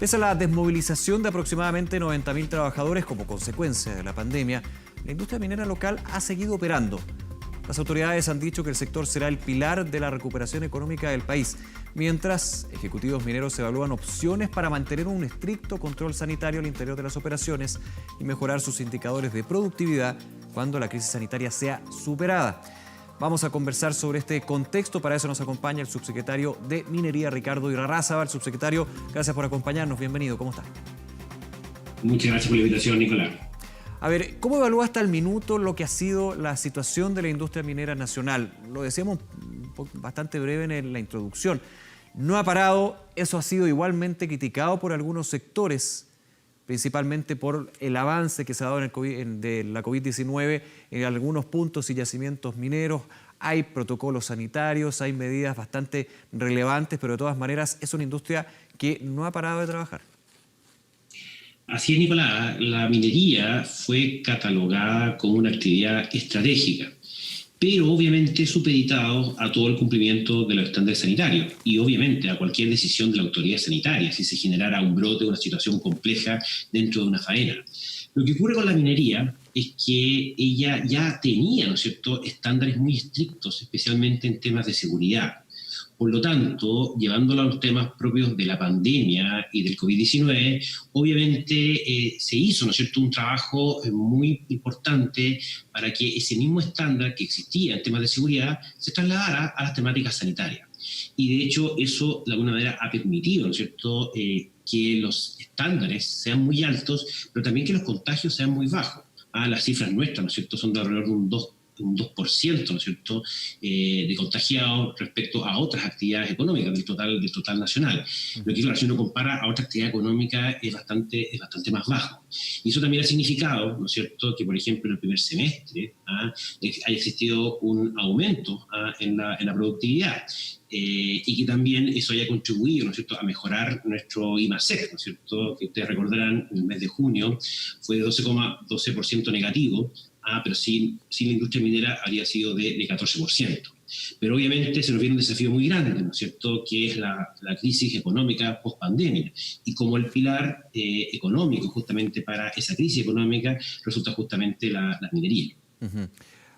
Pese a la desmovilización de aproximadamente 90.000 trabajadores como consecuencia de la pandemia, la industria minera local ha seguido operando. Las autoridades han dicho que el sector será el pilar de la recuperación económica del país, mientras ejecutivos mineros evalúan opciones para mantener un estricto control sanitario al interior de las operaciones y mejorar sus indicadores de productividad cuando la crisis sanitaria sea superada. Vamos a conversar sobre este contexto. Para eso nos acompaña el subsecretario de Minería, Ricardo Irarrázaval. Subsecretario, gracias por acompañarnos. Bienvenido. ¿Cómo está? Muchas gracias por la invitación, Nicolás. A ver, ¿cómo evalúa hasta el minuto lo que ha sido la situación de la industria minera nacional? Lo decíamos bastante breve en la introducción. No ha parado, eso ha sido igualmente criticado por algunos sectores, principalmente por el avance que se ha dado de la COVID-19 en algunos puntos y yacimientos mineros. Hay protocolos sanitarios, hay medidas bastante relevantes, pero de todas maneras es una industria que no ha parado de trabajar. Así es, Nicolás, la minería fue catalogada como una actividad estratégica, pero obviamente supeditado a todo el cumplimiento de los estándares sanitarios y obviamente a cualquier decisión de la autoridad sanitaria si se generara un brote o una situación compleja dentro de una faena. Lo que ocurre con la minería es que ella ya tenía, ¿no es cierto?, estándares muy estrictos, especialmente en temas de seguridad. Por lo tanto, llevándolo a los temas propios de la pandemia y del COVID-19, obviamente se hizo, ¿no es cierto?, un trabajo muy importante para que ese mismo estándar que existía en temas de seguridad se trasladara a las temáticas sanitarias. Y de hecho eso de alguna manera ha permitido, ¿no es cierto?, que los estándares sean muy altos, pero también que los contagios sean muy bajos. Las cifras nuestras, ¿no es cierto?, son de alrededor de un 2%, ¿no es cierto?, de contagiados respecto a otras actividades económicas del total nacional. Lo que, claro, si uno compara a otra actividad económica es bastante más bajo. Y eso también ha significado, ¿no es cierto?, que, por ejemplo, en el primer semestre haya existido un aumento en la productividad. Y que también eso haya contribuido, ¿no es cierto?, a mejorar nuestro I+C, ¿no es cierto?, que ustedes recordarán, en el mes de junio fue de 12,12% negativo, pero sin la industria minera habría sido de 14%. Pero obviamente se nos viene un desafío muy grande, ¿no es cierto?, que es la crisis económica post-pandemia. Y como el pilar económico justamente para esa crisis económica resulta justamente la minería.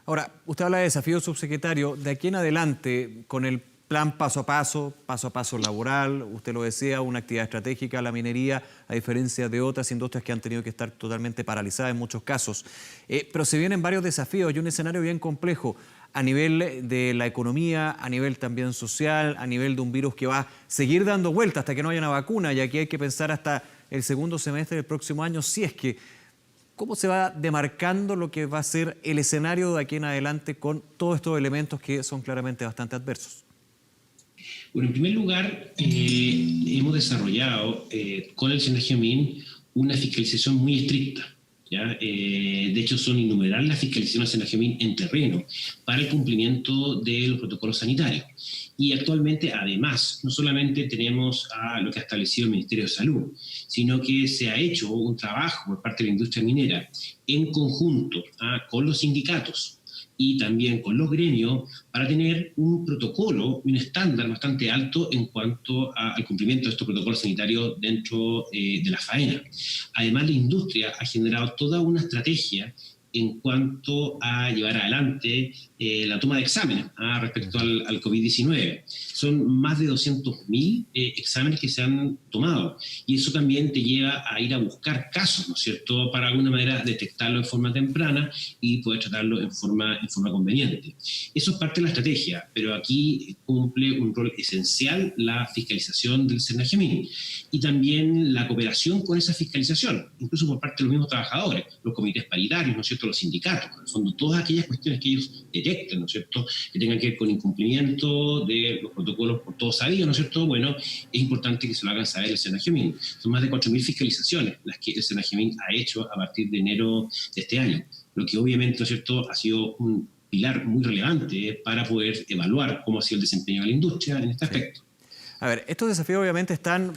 Ahora, usted habla de desafío, subsecretario. De aquí en adelante, con el plan paso a paso laboral, usted lo decía, una actividad estratégica, la minería, a diferencia de otras industrias que han tenido que estar totalmente paralizadas en muchos casos. Pero se vienen varios desafíos y un escenario bien complejo a nivel de la economía, a nivel también social, a nivel de un virus que va a seguir dando vueltas hasta que no haya una vacuna, y aquí hay que pensar hasta el segundo semestre del próximo año, si es que. ¿Cómo se va demarcando lo que va a ser el escenario de aquí en adelante con todos estos elementos que son claramente bastante adversos? Bueno, en primer lugar, hemos desarrollado con el Senagiamin una fiscalización muy estricta. ¿Ya? De hecho, son innumerables las fiscalizaciones del Senagiamin en terreno para el cumplimiento de los protocolos sanitarios. Y actualmente, además, no solamente tenemos lo que ha establecido el Ministerio de Salud, sino que se ha hecho un trabajo por parte de la industria minera en conjunto con los sindicatos y también con los gremios para tener un protocolo, un estándar bastante alto en cuanto al cumplimiento de estos protocolos sanitarios dentro de la faena. Además, la industria ha generado toda una estrategia en cuanto a llevar adelante la toma de exámenes respecto al COVID-19. Son más de 200.000 exámenes que se han tomado, y eso también te lleva a ir a buscar casos, ¿no es cierto?, para de alguna manera detectarlo en forma temprana y poder tratarlo en forma conveniente. Eso es parte de la estrategia, pero aquí cumple un rol esencial la fiscalización del Senagiamin y también la cooperación con esa fiscalización, incluso por parte de los mismos trabajadores, los comités paritarios, ¿no es cierto?, los sindicatos, en el fondo todas aquellas cuestiones que ellos detecten, ¿no es cierto?, que tengan que ver con incumplimiento de los protocolos por todos sabidos, ¿no es cierto?, bueno, es importante que se lo hagan saber el Senagiamin. Son más de 4.000 fiscalizaciones las que el Senagiamin ha hecho a partir de enero de este año, lo que obviamente, ¿no es cierto?, ha sido un pilar muy relevante para poder evaluar cómo ha sido el desempeño de la industria en este aspecto. A ver, estos desafíos obviamente están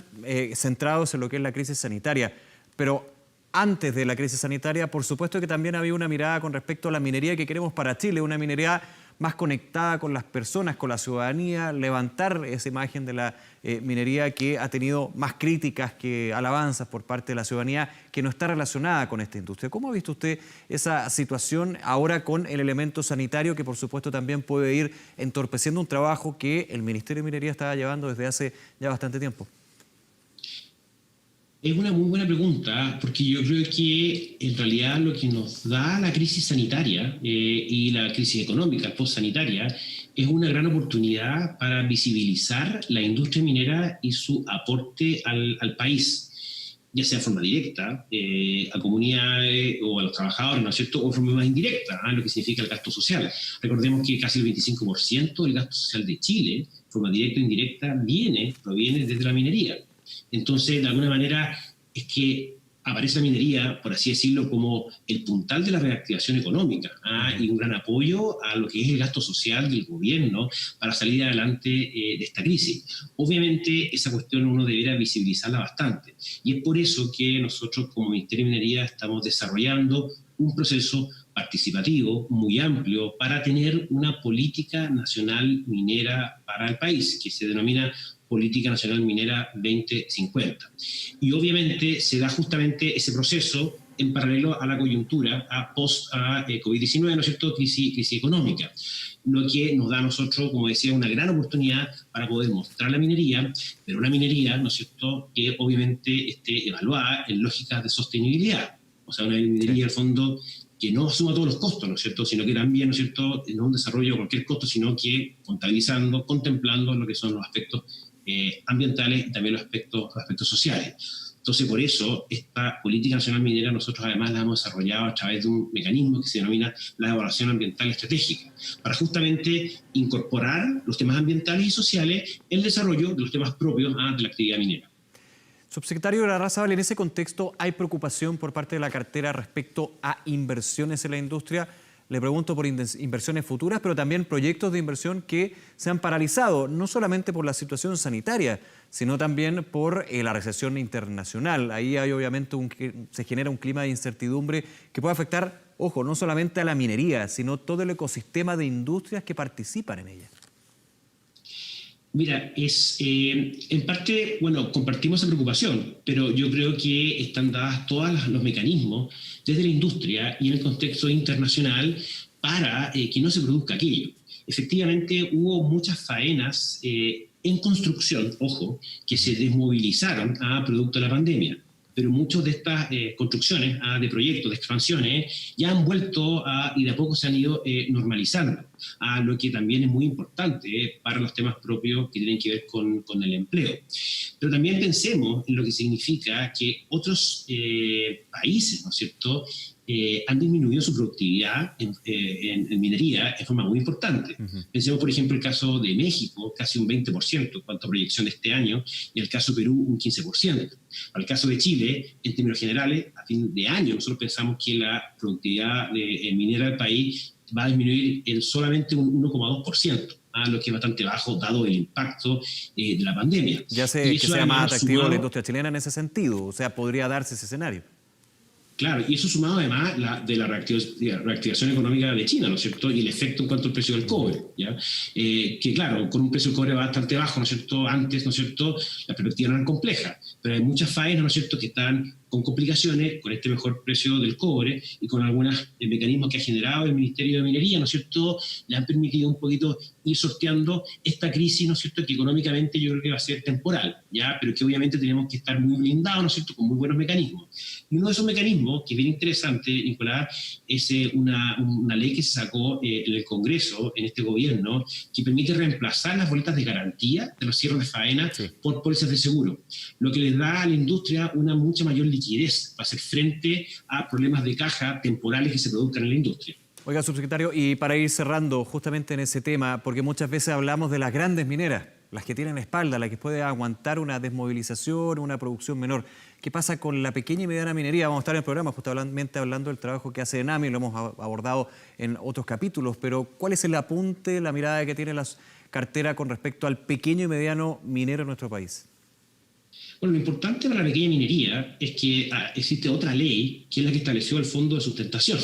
centrados en lo que es la crisis sanitaria, pero antes de la crisis sanitaria, por supuesto que también había una mirada con respecto a la minería que queremos para Chile, una minería más conectada con las personas, con la ciudadanía, levantar esa imagen de la minería que ha tenido más críticas que alabanzas por parte de la ciudadanía, que no está relacionada con esta industria. ¿Cómo ha visto usted esa situación ahora con el elemento sanitario que por supuesto también puede ir entorpeciendo un trabajo que el Ministerio de Minería estaba llevando desde hace ya bastante tiempo? Es una muy buena pregunta, porque yo creo que en realidad lo que nos da la crisis sanitaria y la crisis económica post-sanitaria es una gran oportunidad para visibilizar la industria minera y su aporte al país, ya sea de forma directa a comunidades o a los trabajadores, ¿no es cierto?, o de forma más indirecta, lo que significa el gasto social. Recordemos que casi el 25% del gasto social de Chile, de forma directa o indirecta, proviene desde la minería. Entonces, de alguna manera, es que aparece la minería, por así decirlo, como el puntal de la reactivación económica y un gran apoyo a lo que es el gasto social del gobierno para salir adelante de esta crisis. Obviamente, esa cuestión uno debería visibilizarla bastante. Y es por eso que nosotros, como Ministerio de Minería, estamos desarrollando un proceso participativo muy amplio para tener una política nacional minera para el país, que se denomina Política Nacional Minera 2050. Y obviamente se da justamente ese proceso en paralelo a la coyuntura post-COVID-19, ¿no es cierto?, crisis económica, lo que nos da a nosotros, como decía, una gran oportunidad para poder mostrar la minería, pero una minería, ¿no es cierto?, que obviamente esté evaluada en lógicas de sostenibilidad. O sea, una minería, al fondo, que no asuma todos los costos, ¿no es cierto?, sino que también, ¿no es cierto?, no un desarrollo de cualquier costo, sino que contabilizando, contemplando lo que son los aspectos ambientales y también los aspectos sociales. Entonces, por eso, esta política nacional minera nosotros además la hemos desarrollado a través de un mecanismo que se denomina la evaluación ambiental estratégica, para justamente incorporar los temas ambientales y sociales en el desarrollo de los temas propios de la actividad minera. Subsecretario Larrazábal, en ese contexto, ¿hay preocupación por parte de la cartera respecto a inversiones en la industria? Le pregunto por inversiones futuras, pero también proyectos de inversión que se han paralizado, no solamente por la situación sanitaria, sino también por la recesión internacional. Ahí hay obviamente se genera un clima de incertidumbre que puede afectar, ojo, no solamente a la minería, sino todo el ecosistema de industrias que participan en ella. Mira, en parte, bueno, compartimos esa preocupación, pero yo creo que están dadas todos los mecanismos desde la industria y en el contexto internacional para que no se produzca aquello. Efectivamente, hubo muchas faenas en construcción, ojo, que se desmovilizaron producto de la pandemia. Pero muchas de estas construcciones de proyectos, de expansiones, ya han vuelto y de a poco se han ido normalizando, lo que también es muy importante para los temas propios que tienen que ver con el empleo. Pero también pensemos en lo que significa que otros países, ¿no es cierto?, han disminuido su productividad en minería de forma muy importante. Pensemos, por ejemplo, el caso de México, casi un 20% en cuanto a proyección de este año, y el caso de Perú, un 15%. Para el caso de Chile, en términos generales, a fin de año, nosotros pensamos que la productividad minera del país va a disminuir en solamente un 1,2%. Lo que es bastante bajo, dado el impacto de la pandemia. Ya sé que sea más atractivo la industria chilena en ese sentido, o sea, podría darse ese escenario. Claro, y eso sumado además de la reactivación económica de China, ¿no es cierto? Y el efecto en cuanto al precio del cobre, ¿ya? Que claro, con un precio del cobre bastante bajo, ¿no es cierto? Antes, ¿no es cierto?, las perspectivas no eran complejas, pero hay muchas faenas, ¿no es cierto?, que están con complicaciones, con este mejor precio del cobre y con algunos mecanismos que ha generado el Ministerio de Minería, ¿no es cierto?, le han permitido un poquito ir sorteando esta crisis, ¿no es cierto?, que económicamente yo creo que va a ser temporal, ¿ya?, pero que obviamente tenemos que estar muy blindados, ¿no es cierto?, con muy buenos mecanismos. Y uno de esos mecanismos, que es bien interesante, Nicolás, es una ley que se sacó en el Congreso, en este gobierno, que permite reemplazar las boletas de garantía de los cierres de faena por pólizas de seguro, lo que les da a la industria una mucha mayor liquidez para hacer frente a problemas de caja temporales que se produzcan en la industria. Oiga, subsecretario, y para ir cerrando justamente en ese tema, porque muchas veces hablamos de las grandes mineras, las que tienen espalda, las que pueden aguantar una desmovilización, una producción menor. ¿Qué pasa con la pequeña y mediana minería? Vamos a estar en el programa justamente hablando del trabajo que hace ENAMI, lo hemos abordado en otros capítulos, pero ¿cuál es el apunte, la mirada que tiene la cartera con respecto al pequeño y mediano minero en nuestro país? Bueno, lo importante para la pequeña minería es que existe otra ley, que es la que estableció el Fondo de Sustentación,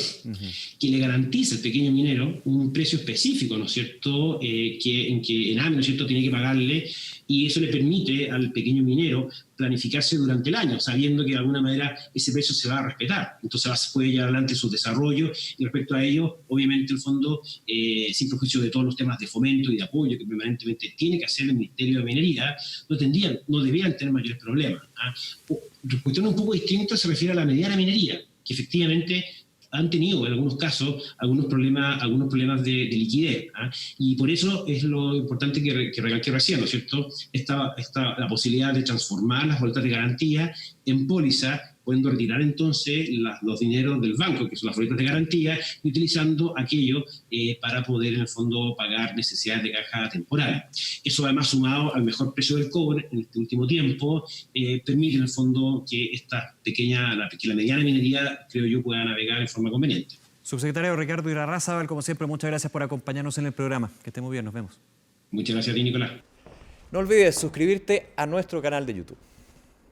que le garantiza al pequeño minero un precio específico, ¿no es cierto?, que ENAMI, ¿no es cierto?, tiene que pagarle, y eso le permite al pequeño minero planificarse durante el año, sabiendo que de alguna manera ese precio se va a respetar. Entonces puede llevar adelante su desarrollo, y respecto a ello, obviamente el fondo, sin perjuicio de todos los temas de fomento y de apoyo que permanentemente tiene que hacer el Ministerio de Minería, no debían tener mayores problemas. Cuestión un poco distinta se refiere a la mediana minería, que efectivamente han tenido en algunos casos algunos problemas de liquidez. Y por eso es lo importante que recalqué recién, ¿no es cierto? La posibilidad de transformar las boletas de garantía en póliza, pudiendo retirar entonces los dineros del banco, que son las boletas de garantía, y utilizando aquello para poder en el fondo pagar necesidades de caja temporales. Eso además, sumado al mejor precio del cobre en este último tiempo, permite en el fondo que la mediana minería, creo yo, pueda navegar en forma conveniente. Subsecretario Ricardo Irarrázaval, como siempre, muchas gracias por acompañarnos en el programa. Que esté muy bien, nos vemos. Muchas gracias a ti, Nicolás. No olvides suscribirte a nuestro canal de YouTube.